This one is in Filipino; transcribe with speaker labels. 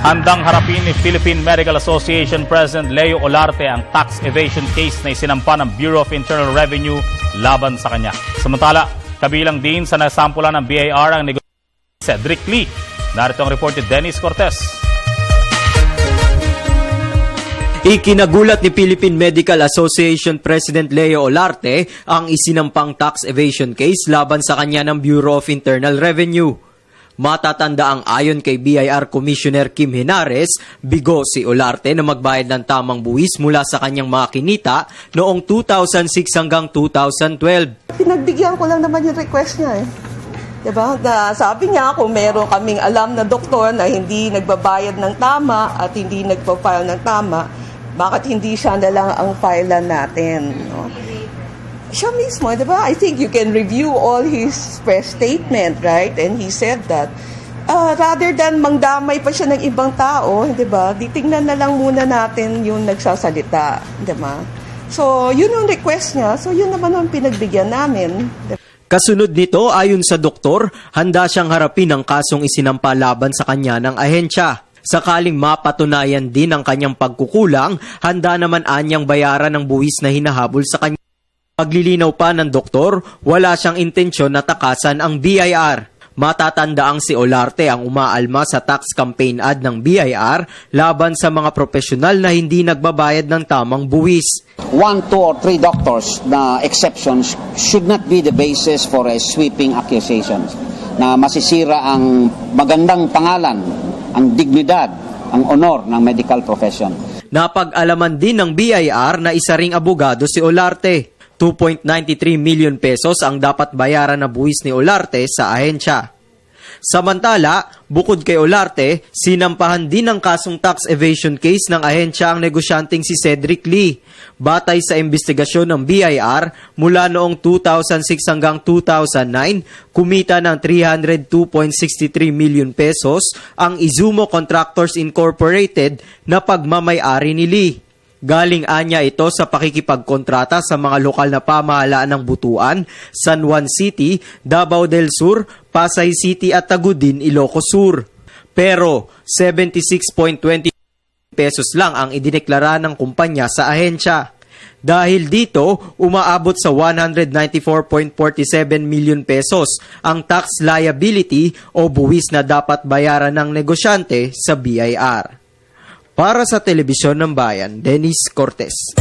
Speaker 1: Handang harapin ni Philippine Medical Association President Leo Olarte ang tax evasion case na isinampa ng Bureau of Internal Revenue laban sa kanya. Samantala, kabilang din sa nasampulan ng BIR ang negosyo ni Cedric Lee. Narito ang report ni Dennis Cortez.
Speaker 2: Ikinagulat ni Philippine Medical Association President Leo Olarte ang isinampang tax evasion case laban sa kanya ng Bureau of Internal Revenue. Matatanda ang ayon kay BIR Commissioner Kim Henares, bigo si Olarte na magbayad ng tamang buwis mula sa kanyang mga kinita noong 2006 hanggang 2012.
Speaker 3: Pinagbigyan ko lang naman yung request niya eh. Diba? Sabi niya kung meron kaming alam na doktor na hindi nagbabayad ng tama at hindi nagpa-file ng tama, bakit hindi siya na lang ang filean natin? No? Siya mismo, di ba? I think you can review all his press statement, right? And he said that rather than mangdamay pa siya ng ibang tao, di ba? Ditingnan na lang muna natin yung nagsasalita, di ba? So, yun yung request niya. So, yun naman ang pinagbigyan namin.
Speaker 2: Kasunod nito, ayon sa doktor, handa siyang harapin ang kasong isinampa laban sa kanya ng ahensya. Sakaling mapatunayan din ang kanyang pagkukulang, handa naman anyang bayaran ng buwis na hinahabol sa kanya. Paglilinaw pa ng doktor, wala siyang intensyon na takasan ang BIR. Matatandaang si Olarte ang umaalma sa tax campaign ad ng BIR laban sa mga profesional na hindi nagbabayad ng tamang buwis.
Speaker 4: 1, 2, or 3 doctors na exceptions should not be the basis for a sweeping accusations na masisira ang magandang pangalan, ang dignidad, ang honor ng medical profession.
Speaker 2: Napag-alaman din ng BIR na isa ring abogado si Olarte. 2.93 million pesos ang dapat bayaran na buwis ni Olarte sa ahensya. Samantala, bukod kay Olarte, sinampahan din ng kasong tax evasion case ng ahensya ang negosyanteng si Cedric Lee. Batay sa investigasyon ng BIR, mula noong 2006 hanggang 2009, kumita ng 302.63 million pesos ang Izumo Contractors Incorporated na pagmamay-ari ni Lee. Galing anya ito sa pakikipagkontrata sa mga lokal na pamahalaan ng Butuan, San Juan City, Davao del Sur, Pasay City at Tagudin, Ilocos Sur. Pero 76.20 pesos lang ang idineklara ng kumpanya sa ahensya. Dahil dito, umaabot sa 194.47 million pesos ang tax liability o buwis na dapat bayaran ng negosyante sa BIR. Para sa Telebisyon ng Bayan, Dennis Cortez.